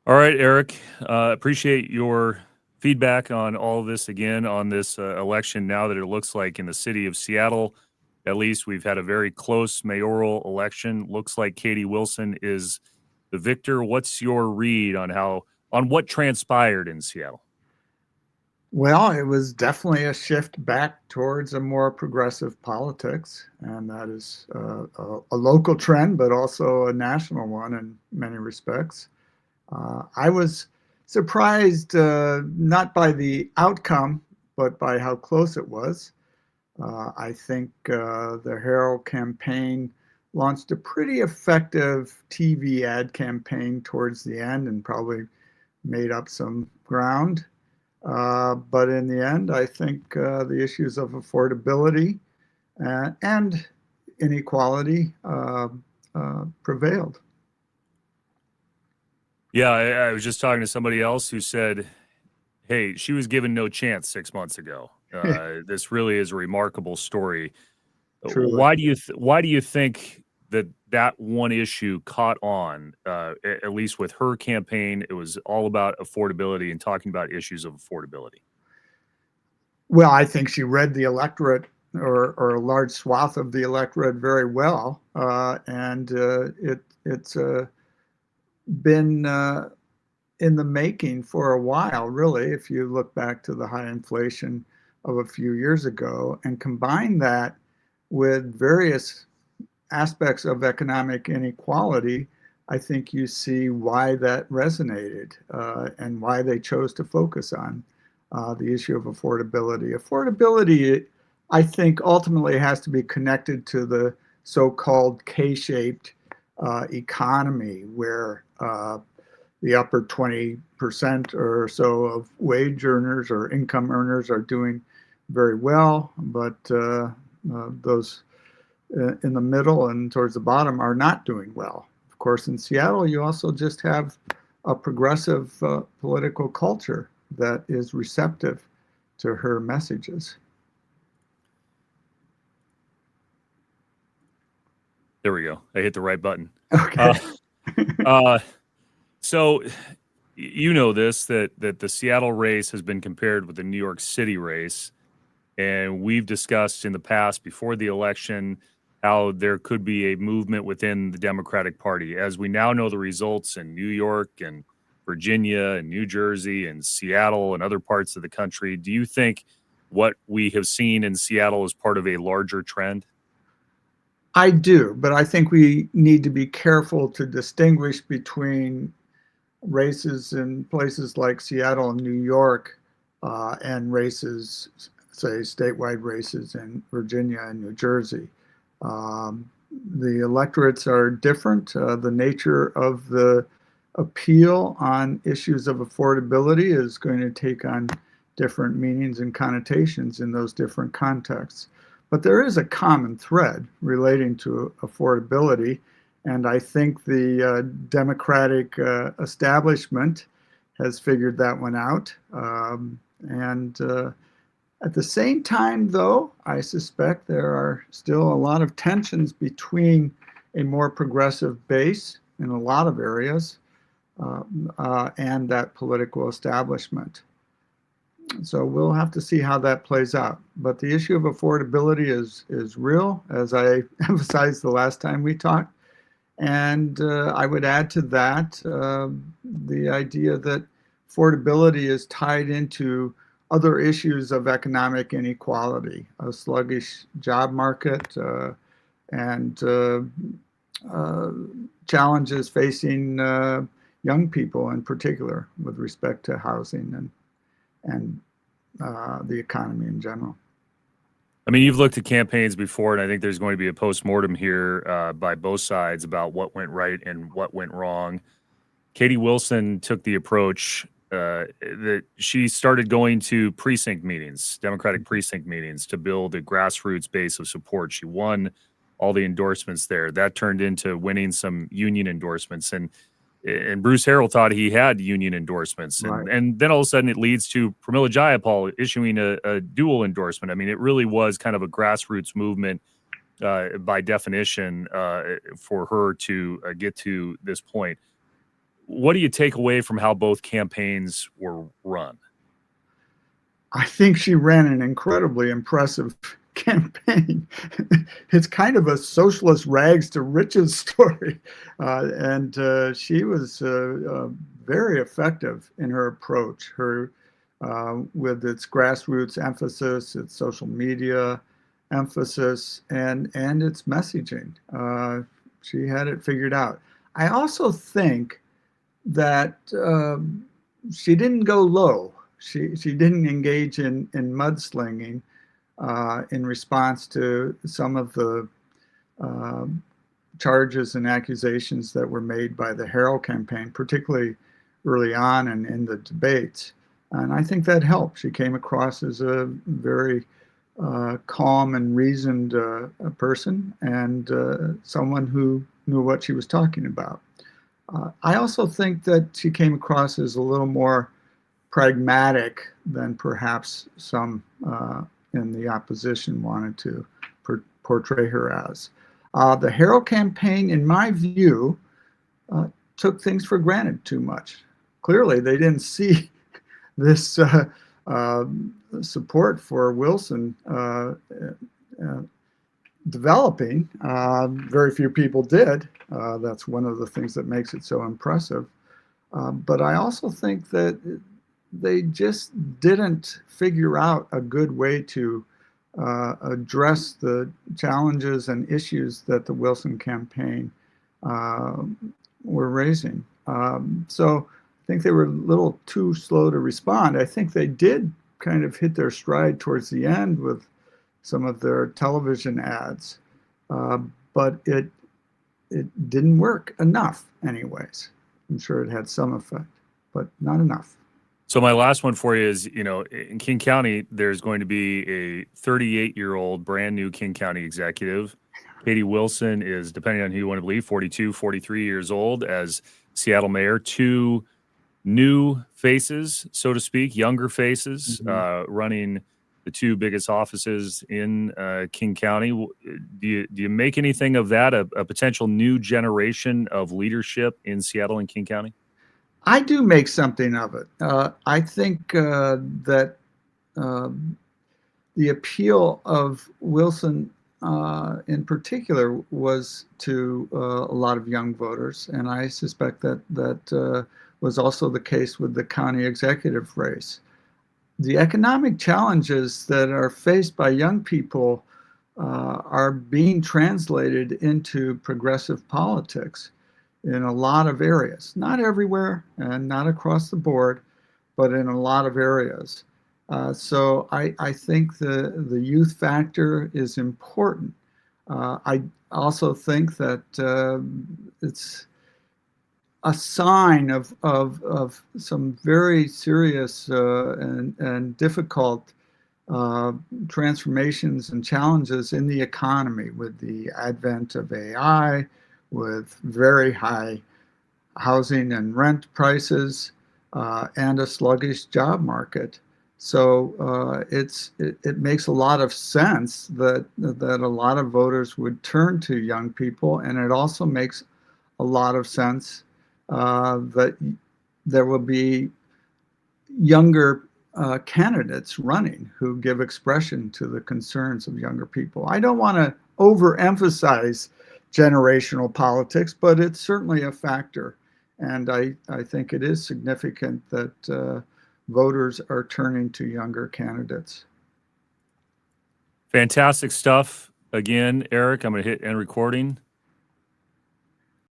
All right, Eric, appreciate your feedback on all of this again on this election. Now that it looks like in the city of Seattle, at least we've had a very close mayoral election. Looks like Katie Wilson is the victor. What's your read on what transpired in Seattle? Well, it was definitely a shift back towards a more progressive politics, and that is a local trend, but also a national one in many respects. I was surprised not by the outcome, but by how close it was. I think the Harrell campaign launched a pretty effective TV ad campaign towards the end and probably made up some ground. But in the end, I think the issues of affordability and inequality prevailed. Yeah, I was just talking to somebody else who said, hey, she was given no chance 6 months ago. This really is a remarkable story. Truly. Why do you think that one issue caught on? At least with her campaign, it was all about affordability and talking about issues of affordability. Well, I think she read the electorate or a large swath of the electorate very well, and it's been in the making for a while, really. If you look back to the high inflation of a few years ago and combine that with various aspects of economic inequality, I think you see why that resonated and why they chose to focus on the issue of affordability. Affordability, I think, ultimately has to be connected to the so called K shaped economy where the upper 20% or so of wage earners or income earners are doing very well, but those in the middle and towards the bottom are not doing well. Of course, in Seattle, you also just have a progressive political culture that is receptive to her messages. There we go. I hit the right button. Okay. Uh, uh, so you know this that the Seattle race has been compared with the New York City race, and we've discussed in the past before the election how there could be a movement within the Democratic Party. As we now know the results in New York and Virginia and New Jersey and Seattle and other parts of the country, do you think what we have seen in Seattle is part of a larger trend? I do, but I think we need to be careful to distinguish between races in places like Seattle and New York and races, say, statewide races in Virginia and New Jersey. Um, the electorates are different. The nature of the appeal on issues of affordability is going to take on different meanings and connotations in those different contexts. But there is a common thread relating to affordability, and I think the Democratic establishment has figured that one out. And At the same time, though, I suspect there are still a lot of tensions between a more progressive base in a lot of areas and that political establishment. So we'll have to see how that plays out. But the issue of affordability is real, as I emphasized the last time we talked. And I would add to that the idea that affordability is tied into other issues of economic inequality, a sluggish job market, and uh, challenges facing young people in particular with respect to housing and the economy in general. I mean, you've looked at campaigns before, and I think there's going to be a postmortem here by both sides about what went right and what went wrong. Katie Wilson took the approach that she started going to precinct meetings, Democratic precinct meetings, to build a grassroots base of support. She won all the endorsements there. That turned into winning some union endorsements, and Bruce Harrell thought he had union endorsements, Right. and then all of a sudden it leads to Pramila Jayapal issuing a dual endorsement. I mean, it really was kind of a grassroots movement by definition for her to get to this point. what do you take away from how both campaigns were run? I think she ran an incredibly impressive campaign. It's kind of a socialist rags to riches story. And she was very effective in her approach, with its grassroots emphasis, its social media emphasis, and its messaging. She had it figured out. I also think that she didn't go low. She didn't engage in mudslinging in response to some of the uh, charges and accusations that were made by the Harrell campaign, particularly early on and in the debates. And I think that helped. She came across as a very calm and reasoned person, and someone who knew what she was talking about. I also think that she came across as a little more pragmatic than perhaps some in the opposition wanted to portray her as. The Harrell campaign, in my view, took things for granted too much. Clearly, they didn't see this support for Wilson developing. Very few people did. That's one of the things that makes it so impressive. But I also think that they just didn't figure out a good way to address the challenges and issues that the Wilson campaign were raising. So I think they were a little too slow to respond. I think they did kind of hit their stride towards the end with some of their television ads, but it didn't work enough anyways. I'm sure it had some effect, but not enough. So my last one for you is, in King County, there's going to be a 38-year-old brand new King County executive. Katie Wilson is, depending on who you want to believe, 42, 43 years old as Seattle mayor. Two new faces, so to speak, younger faces, running the two biggest offices in King County. Do you make anything of that, a potential new generation of leadership in Seattle and King County? I do make something of it. I think that the appeal of Wilson in particular was to a lot of young voters, and I suspect that was also the case with the county executive race. The economic challenges that are faced by young people are being translated into progressive politics in a lot of areas. Not everywhere and not across the board, but in a lot of areas. So I think the youth factor is important. I also think that it's a sign of some very serious and difficult transformations and challenges in the economy with the advent of AI, with very high housing and rent prices, and a sluggish job market. So it makes a lot of sense that a lot of voters would turn to young people, and it also makes a lot of sense that there will be younger candidates running who give expression to the concerns of younger people. I don't want to overemphasize generational politics, but it's certainly a factor. And I think it is significant that voters are turning to younger candidates. Fantastic stuff. Again, Erik, I'm going to hit end recording.